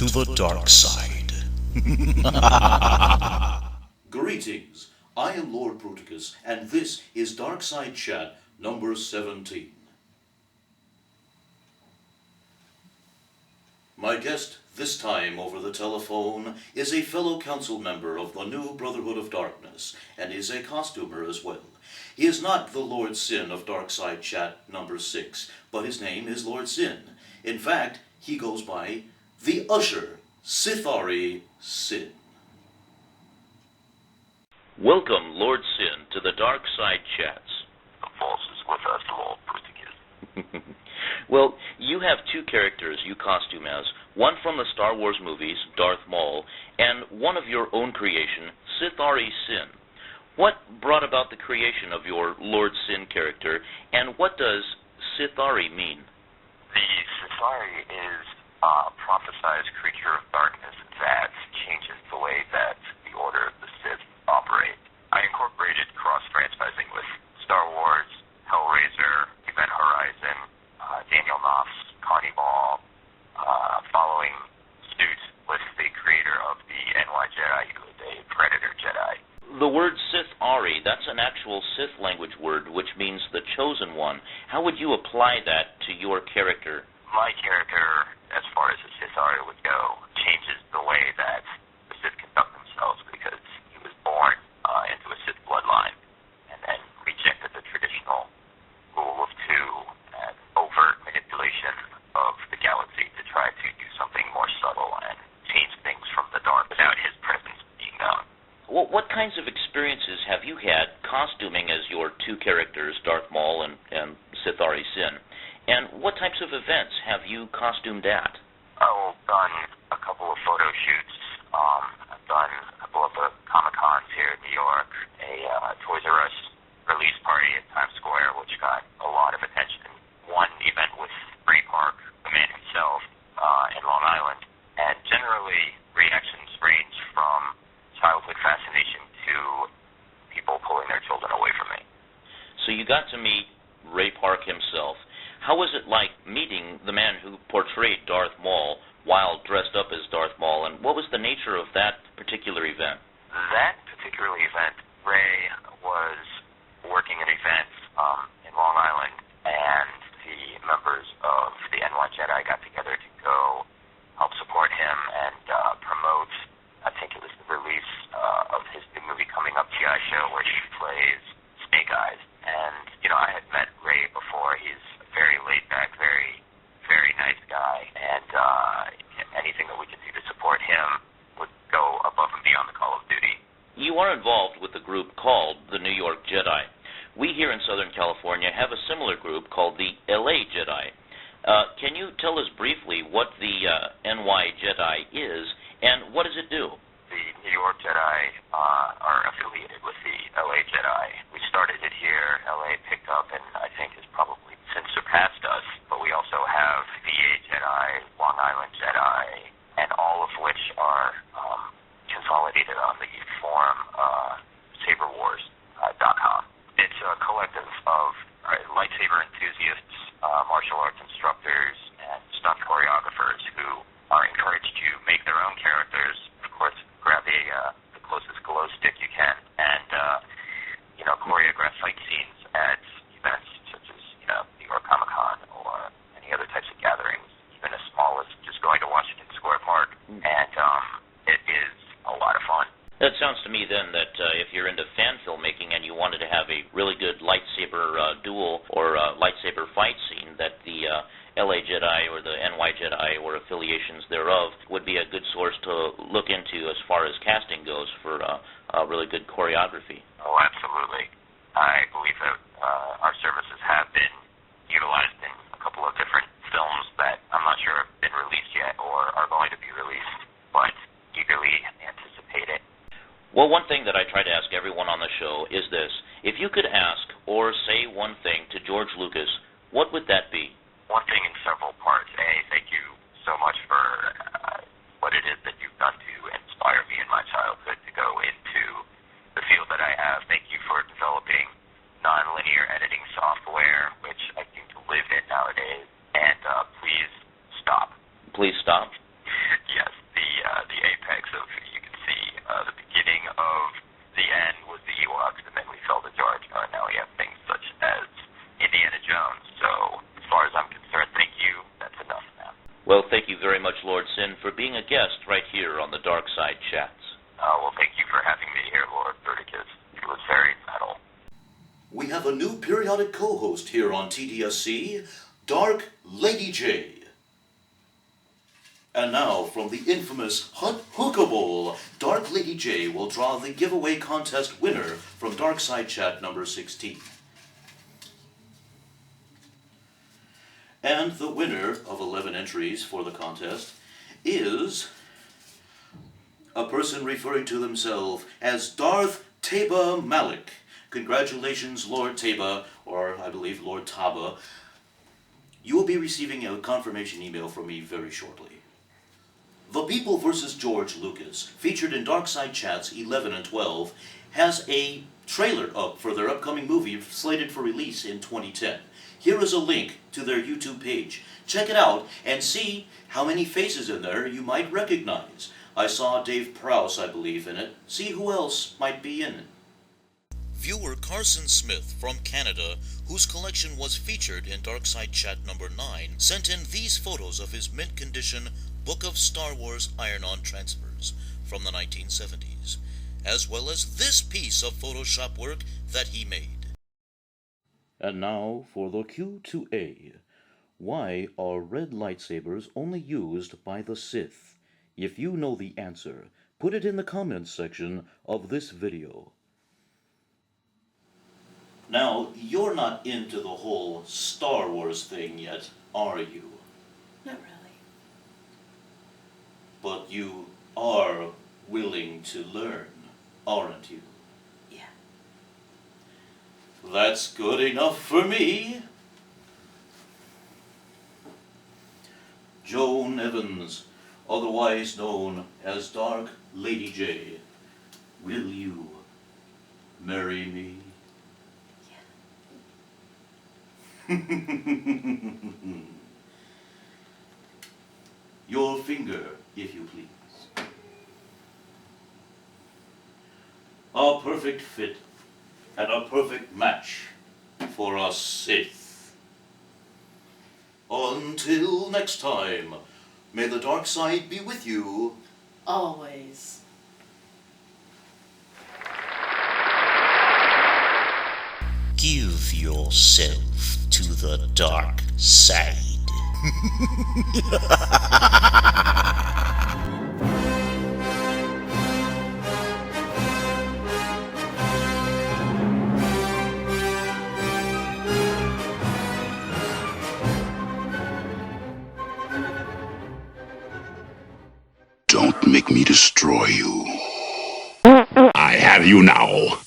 to the dark side. Greetings, I am Lord Bruticus, and this is Dark Side Chat number 17. My guest this time over the telephone is a fellow council member of the new Brotherhood of Darkness, and is a costumer as well. He is not the Lord Sin of Dark Side Chat number 6, but his name is Lord Sin. In fact, he goes by the Usher, Sithari Sin. Welcome, Lord Sin, to the Dark Side Chats. The Force is with us, Lord Bruticus. Well, you have two characters you costume as, one from the Star Wars movies, Darth Maul, and one of your own creation, Sithari Sin. What brought about the creation of your Lord Sin character, and what does Sithari mean? The Sithari is a prophesized creature of darkness that changes the way that the Order of the Sith operate. I incorporated cross-franchising with Star Wars, Hellraiser, Event Horizon, Daniel Knopf's Carnival, following suit with the creator of the NY Jedi, who is a Predator Jedi. The word Sithari, that's an actual Sith language word, which means the chosen one. How would you apply that to your character? My character, as far as a Sithari would go, changes the way that the Sith conduct themselves, because he was born into a Sith bloodline and then rejected the traditional rule of two and overt manipulation of the galaxy to try to do something more subtle and change things from the dark without his presence being known. Well, what kinds of experiences have you had costuming as your two characters, Darth Maul and Sithari Sin? And what types of events have you costumed at? I've done a couple of photo shoots. I've done a couple of the Comic-Cons here in New York, a Toys R Us release party at Times Square, which got a lot of attention. One event with Ray Park, the man himself, in Long Island. And generally, reactions range from childhood fascination to people pulling their children away from me. So you got to meet Ray Park himself. How was it like meeting the man who portrayed Darth Maul while dressed up as Darth Maul, and what was the nature of that particular event? That particular event, Ray was working an event in Long Island, and the members of the NY Jedi got together to go help support him and promote, I think it was the release of his new movie coming up, G.I. Show, where he plays Snake Eyes. And, I had met Ray before. He's a very laid-back, very, very nice guy, and anything that we could do to support him would go above and beyond the call of duty. You are involved with a group called the New York Jedi. We here in Southern California have a similar group called the LA Jedi. Can you tell us briefly what the NY Jedi is, and what does it do? The New York Jedi are affiliated with the LA Jedi. We started it here. LA picked up and I think has probably since surpassed us. But we also have VA Jedi, Long Island Jedi, and all of which are consolidated on the forum saberwars.com. It's a collective of lightsaber enthusiasts, martial arts instructors, and stunt choreographers who are encouraged to make their own characters. Of course, grab the closest glow stick you can, and choreograph fight scenes at events such as New York Comic-Con or any other types of gatherings, even as small as just going to Washington Square Park. And it is a lot of fun. That sounds to me then that if you're into fan filmmaking and you wanted to have a really good lightsaber duel or lightsaber fight scene, that the LA Jedi or the NY Jedi or affiliations thereof would be a good source to look into as far as casting goes for really good choreography. Oh, absolutely. I believe that our services have been utilized in a couple of different films that I'm not sure have been released yet or are going to be released, but eagerly anticipate it. Well, one thing that I try to ask everyone on the show is this. If you could ask or say one thing to George Lucas, what would that be? One thing in several parts. Thank you so much for what it is that you've done to inspire me in my childhood to go into the field that I have. Thank you for developing nonlinear editing software, which I seem to live in nowadays. And please stop. Please stop? Yes. of, you can see the beginning of the end was the Ewoks, and then we fell to Jar Jar, and now we have things such as Indiana Jones. So, as far as I'm concerned, thank you. That's enough now. Well, thank you very much, Lord Sin, for being a guest right here on the Dark Side Chats. Well, thank you for having me here, Lord Bruticus. It was very metal. We have a new periodic co-host here on TDSC, Dark Lady J. And now, from the infamous Hookable, Dark Lady J will draw the giveaway contest winner from Dark Side Chat number 16. And the winner of 11 entries for the contest is a person referring to themselves as Darth Taba Malik. Congratulations, Lord Taba, or I believe Lord Taba. You will be receiving a confirmation email from me very shortly. The People vs. George Lucas, featured in Dark Side Chats 11 and 12, has a trailer up for their upcoming movie slated for release in 2010. Here is a link to their YouTube page. Check it out and see how many faces in there you might recognize. I saw Dave Prowse, I believe, in it. See who else might be in it. Viewer Carson Smith from Canada, whose collection was featured in Dark Side Chat number 9, sent in these photos of his mint condition Book of Star Wars Iron-On transfers from the 1970s, as well as this piece of Photoshop work that he made. And now for the Q2A. Why are red lightsabers only used by the Sith? If you know the answer, put it in the comments section of this video. Now, you're not into the whole Star Wars thing yet, are you? Not really. But you are willing to learn, aren't you? Yeah. That's good enough for me. Joan Evans, otherwise known as Dark Lady J, will you marry me? Yeah. Your finger, if you please. A perfect fit and a perfect match for a Sith. Until next time, may the dark side be with you. Always. Give yourself to the dark side. Don't make me destroy you. I have you now.